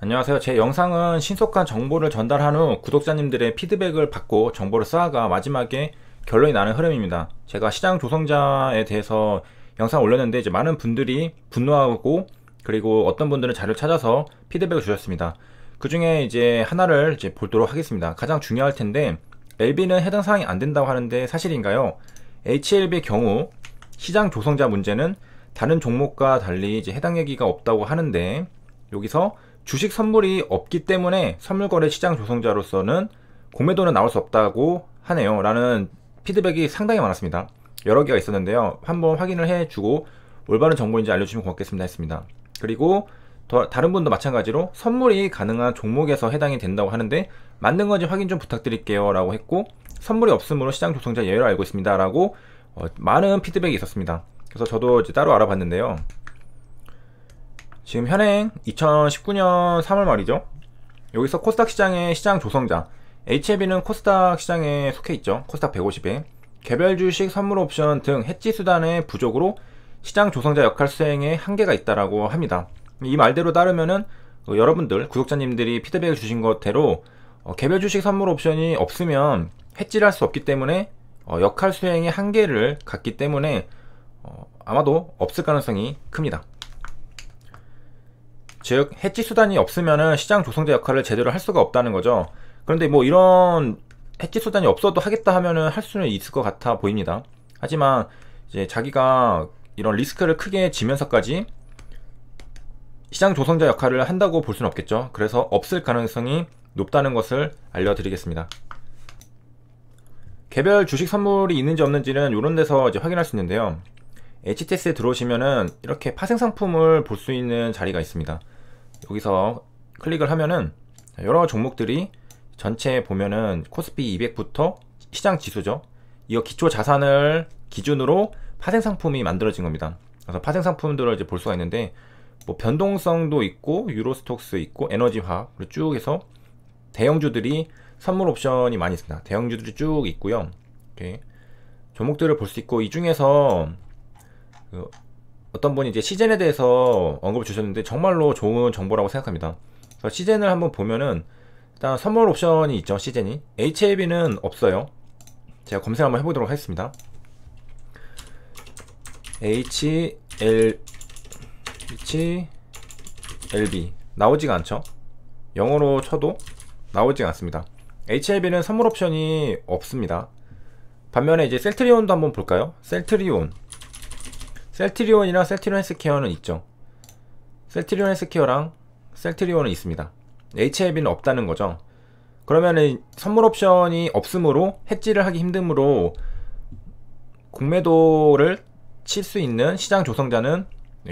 안녕하세요. 제 영상은 신속한 정보를 전달한 후 구독자님들의 피드백을 받고 정보를 쌓아가 마지막에 결론이 나는 흐름입니다. 제가 시장 조성자에 대해서 영상 올렸는데 이제 많은 분들이 분노하고 그리고 어떤 분들은 자료를 찾아서 피드백을 주셨습니다. 그 중에 이제 하나를 이제 보도록 하겠습니다. 가장 중요할 텐데 LB는 해당 사항이 안 된다고 하는데 사실인가요? HLB의 경우 시장 조성자 문제는 다른 종목과 달리 이제 해당 얘기가 없다고 하는데 여기서 주식 선물이 없기 때문에 선물거래 시장 조성자로서는 공매도는 나올 수 없다고 하네요 라는 피드백이 상당히 많았습니다. 여러 개가 있었는데요. 한번 확인을 해주고 올바른 정보인지 알려주시면 고맙겠습니다 했습니다. 그리고 다른 분도 마찬가지로 선물이 가능한 종목에서 해당이 된다고 하는데 맞는 건지 확인 좀 부탁드릴게요 라고 했고, 선물이 없으므로 시장 조성자 예외로 알고 있습니다 라고 많은 피드백이 있었습니다. 그래서 저도 이제 따로 알아봤는데요. 지금 현행 2019년 3월 말이죠. 여기서 코스닥 시장의 시장 조성자 HLB는 코스닥 시장에 속해 있죠. 코스닥 150에 개별 주식, 선물 옵션 등 해지 수단의 부족으로 시장 조성자 역할 수행에 한계가 있다라고 합니다. 이 말대로 따르면은 여러분들 구독자님들이 피드백을 주신 것대로 개별 주식, 선물 옵션이 없으면 해지를 할 수 없기 때문에 역할 수행의 한계를 갖기 때문에 아마도 없을 가능성이 큽니다. 즉 해지 수단이 없으면은 시장 조성자 역할을 제대로 할 수가 없다는 거죠. 그런데 뭐 이런 해지 수단이 없어도 하겠다 하면은 할 수는 있을 것 같아 보입니다. 하지만 이제 자기가 이런 리스크를 크게 지면서까지 시장 조성자 역할을 한다고 볼 수는 없겠죠. 그래서 없을 가능성이 높다는 것을 알려드리겠습니다. 개별 주식 선물이 있는지 없는지는 이런 데서 이제 확인할 수 있는데요. HTS에 들어오시면은 이렇게 파생 상품을 볼 수 있는 자리가 있습니다. 여기서 클릭을 하면은 여러 종목들이 전체 보면은 코스피 200부터 시장 지수죠. 이거 기초 자산을 기준으로 파생 상품이 만들어진 겁니다. 그래서 파생 상품들을 이제 볼 수가 있는데 뭐 변동성도 있고 유로스톡스 있고 에너지화학 쭉 해서 대형주들이 선물 옵션이 많이 있습니다. 대형주들이 쭉 있고요. 이렇게 종목들을 볼 수 있고, 이 중에서 어떤 분이 이제 시젠에 대해서 언급을 주셨는데 정말로 좋은 정보라고 생각합니다. 그래서 시젠을 한번 보면은 일단 선물 옵션이 있죠. 시젠이 HLB는 없어요. 제가 검색 한번 해보도록 하겠습니다. HLB 나오지가 않죠. 영어로 쳐도 나오지가 않습니다. HLB는 선물 옵션이 없습니다. 반면에 이제 셀트리온도 한번 볼까요? 셀트리온이랑 셀트리온 헬스케어는 있죠. 셀트리온 헬스케어랑 셀트리온은 있습니다. HLB는 없다는 거죠. 그러면은 선물 옵션이 없으므로 해지를 하기 힘드므로 공매도를 칠 수 있는 시장 조성자는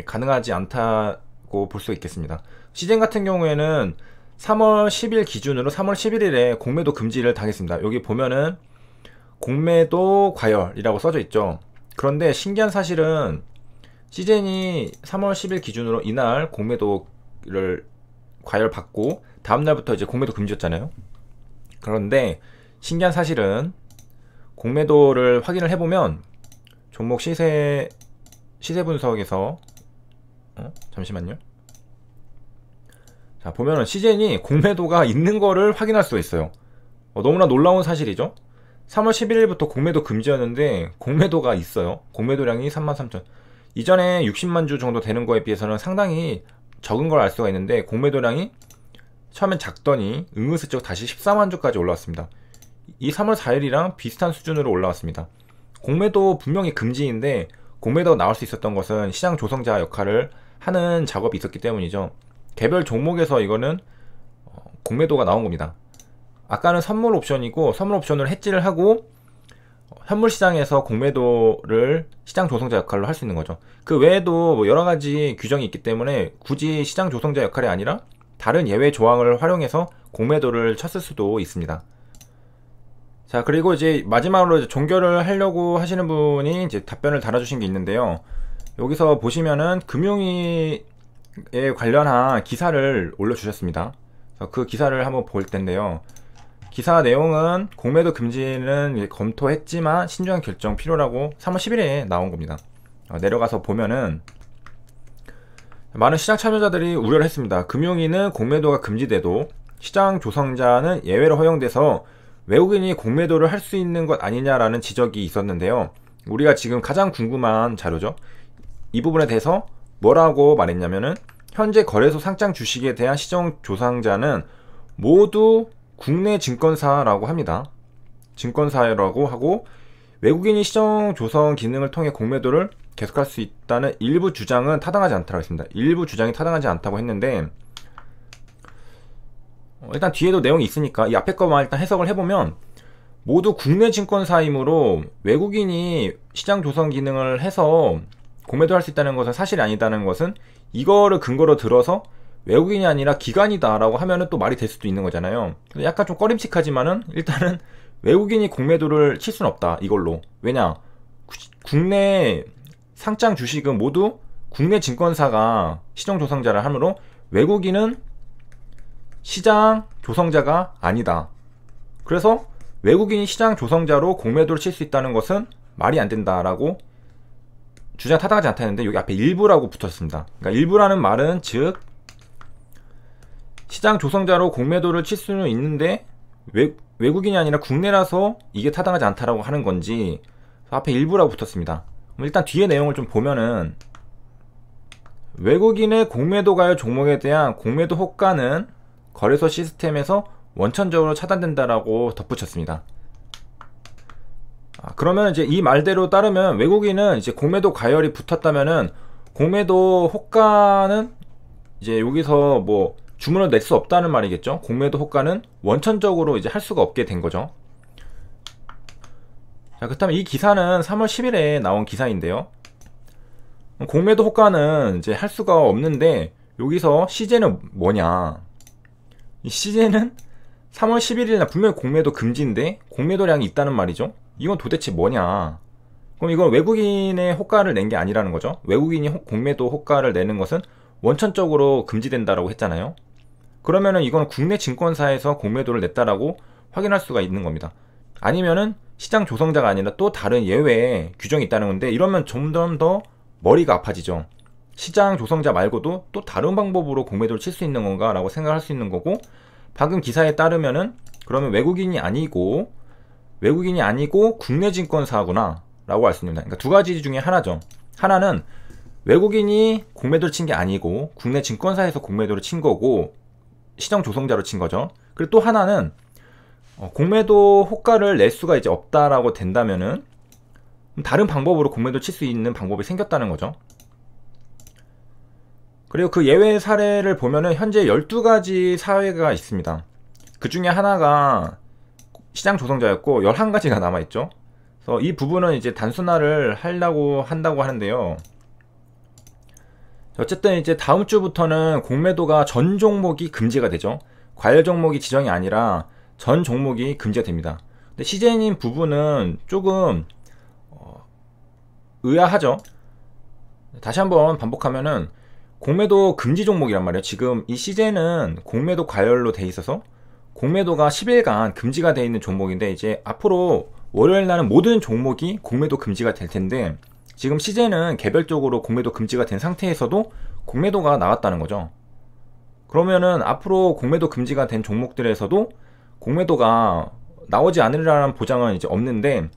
가능하지 않다고 볼 수 있겠습니다. 시젠 같은 경우에는 3월 10일 기준으로 3월 11일에 공매도 금지를 당했습니다. 여기 보면은 공매도 과열이라고 써져 있죠. 그런데 신기한 사실은 시젠이 3월 10일 기준으로 이날 공매도를 과열받고 다음날부터 이제 공매도 금지였잖아요. 그런데 신기한 사실은 공매도를 확인을 해보면 종목 시세 분석에서 잠시만요. 자, 보면은 시젠이 공매도가 있는 거를 확인할 수가 있어요. 너무나 놀라운 사실이죠. 3월 11일부터 공매도 금지였는데 공매도가 있어요. 공매도량이 33,000. 이전에 60만 주 정도 되는 거에 비해서는 상당히 적은 걸 알 수가 있는데 공매도량이 처음엔 작더니 은근슬쩍 다시 14만 주까지 올라왔습니다. 이 3월 4일이랑 비슷한 수준으로 올라왔습니다. 공매도 분명히 금지인데 공매도가 나올 수 있었던 것은 시장 조성자 역할을 하는 작업이 있었기 때문이죠. 개별 종목에서 이거는 공매도가 나온 겁니다. 아까는 선물 옵션이고 선물 옵션을 해지를 하고 현물 시장에서 공매도를 시장 조성자 역할로 할 수 있는 거죠. 그 외에도 뭐 여러 가지 규정이 있기 때문에 굳이 시장 조성자 역할이 아니라 다른 예외 조항을 활용해서 공매도를 쳤을 수도 있습니다. 자, 그리고 이제 마지막으로 이제 종결을 하려고 하시는 분이 이제 답변을 달아주신 게 있는데요. 여기서 보시면은 금융위에 관련한 기사를 올려주셨습니다. 그래서 그 기사를 한번 볼 텐데요. 기사 내용은 공매도 금지는 검토했지만 신중한 결정 필요라고 3월 10일에 나온 겁니다. 내려가서 보면은 많은 시장 참여자들이 우려를 했습니다. 금융위는 공매도가 금지돼도 시장 조성자는 예외로 허용돼서 외국인이 공매도를 할 수 있는 것 아니냐라는 지적이 있었는데요. 우리가 지금 가장 궁금한 자료죠. 이 부분에 대해서 뭐라고 말했냐면은 현재 거래소 상장 주식에 대한 시장 조성자는 모두 국내 증권사라고 합니다. 증권사라고 하고 외국인이 시장 조성 기능을 통해 공매도를 계속할 수 있다는 일부 주장은 타당하지 않다고 했습니다. 일부 주장이 타당하지 않다고 했는데 일단 뒤에도 내용이 있으니까 이 앞에 거만 일단 해석을 해보면 모두 국내 증권사이므로 외국인이 시장 조성 기능을 해서 공매도 할 수 있다는 것은 사실이 아니다는 것은 이거를 근거로 들어서 외국인이 아니라 기관이다 라고 하면은 또 말이 될 수도 있는 거잖아요. 약간 좀 꺼림칙하지만은 일단은 외국인이 공매도를 칠 수는 없다 이걸로. 왜냐, 국내 상장 주식은 모두 국내 증권사가 시장 조성자를 하므로 외국인은 시장 조성자가 아니다. 그래서 외국인이 시장 조성자로 공매도를 칠 수 있다는 것은 말이 안 된다라고 주장 타당하지 않다 했는데 여기 앞에 일부라고 붙었습니다. 그러니까 일부라는 말은 즉 시장 조성자로 공매도를 칠 수는 있는데 외국인이 아니라 국내라서 이게 타당하지 않다라고 하는 건지 앞에 일부라고 붙었습니다. 일단 뒤에 내용을 좀 보면은 외국인의 공매도 가열 종목에 대한 공매도 호가는 거래소 시스템에서 원천적으로 차단된다라고 덧붙였습니다. 그러면 이제 이 말대로 따르면 외국인은 이제 공매도 가열이 붙었다면은 공매도 호가는 이제 여기서 뭐 주문을 낼 수 없다는 말이겠죠. 공매도 호가는 원천적으로 이제 할 수가 없게 된 거죠. 자, 그렇다면 이 기사는 3월 10일에 나온 기사인데요. 공매도 호가는 이제 할 수가 없는데 여기서 시제는 뭐냐? 이 시제는 3월 11일날 분명히 공매도 금지인데 공매도량이 있다는 말이죠. 이건 도대체 뭐냐? 그럼 이건 외국인의 호가를 낸 게 아니라는 거죠. 외국인이 공매도 호가를 내는 것은 원천적으로 금지된다라고 했잖아요. 그러면은 이건 국내 증권사에서 공매도를 냈다라고 확인할 수가 있는 겁니다. 아니면은 시장 조성자가 아니라 또 다른 예외의 규정이 있다는 건데 이러면 점점 더 머리가 아파지죠. 시장 조성자 말고도 또 다른 방법으로 공매도를 칠 수 있는 건가 라고 생각할 수 있는 거고, 방금 기사에 따르면은 그러면 외국인이 아니고 국내 증권사구나 라고 할 수 있습니다. 그러니까 두 가지 중에 하나죠. 하나는 외국인이 공매도를 친 게 아니고 국내 증권사에서 공매도를 친 거고 시장 조성자로 친 거죠. 그리고 또 하나는 공매도 호가를 낼 수가 이제 없다라고 된다면은 다른 방법으로 공매도 칠 수 있는 방법이 생겼다는 거죠. 그리고 그 예외 사례를 보면은 현재 12가지 사례가 있습니다. 그 중에 하나가 시장 조성자였고 11가지가 남아있죠. 그래서 이 부분은 이제 단순화를 하려고 한다고 하는데요. 어쨌든 이제 다음 주부터는 공매도가 전 종목이 금지가 되죠. 과열 종목이 지정이 아니라 전 종목이 금지가 됩니다. 근데 시제님 부분은 조금 의아하죠. 다시 한번 반복하면은 공매도 금지 종목이란 말이에요. 지금 이 시제는 공매도 과열로 돼 있어서 공매도가 10일간 금지가 돼 있는 종목인데 이제 앞으로 월요일 날은 모든 종목이 공매도 금지가 될 텐데 지금 시제는 개별적으로 공매도 금지가 된 상태에서도 공매도가 나왔다는 거죠. 그러면은 앞으로 공매도 금지가 된 종목들에서도 공매도가 나오지 않으리라는 보장은 이제 없는데,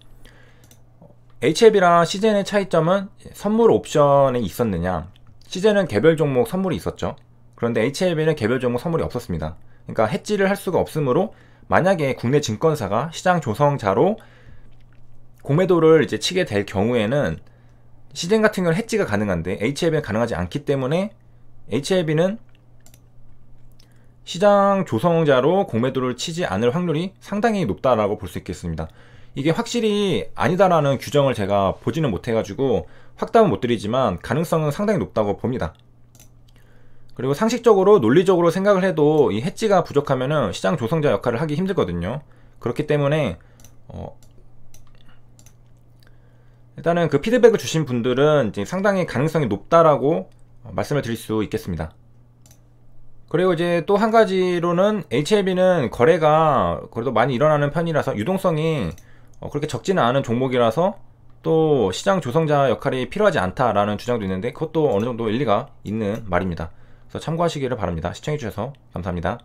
HLB랑 시젠의 차이점은 선물 옵션이 있었느냐. 시젠은 개별 종목 선물이 있었죠. 그런데 HLB는 개별 종목 선물이 없었습니다. 그러니까 해지를 할 수가 없으므로 만약에 국내 증권사가 시장 조성자로 공매도를 이제 치게 될 경우에는 시젠 같은 경우는 해지가 가능한데 HLB는 가능하지 않기 때문에 HLB는 시장 조성자로 공매도를 치지 않을 확률이 상당히 높다라고 볼 수 있겠습니다. 이게 확실히 아니다라는 규정을 제가 보지는 못해가지고 확답은 못 드리지만 가능성은 상당히 높다고 봅니다. 그리고 상식적으로 논리적으로 생각을 해도 이 해지가 부족하면은 시장 조성자 역할을 하기 힘들거든요. 그렇기 때문에 일단은 그 피드백을 주신 분들은 이제 상당히 가능성이 높다라고 말씀을 드릴 수 있겠습니다. 그리고 이제 또 한 가지로는 HLB는 거래가 그래도 많이 일어나는 편이라서 유동성이 그렇게 적지는 않은 종목이라서 또 시장 조성자 역할이 필요하지 않다라는 주장도 있는데 그것도 어느 정도 일리가 있는 말입니다. 그래서 참고하시기를 바랍니다. 시청해주셔서 감사합니다.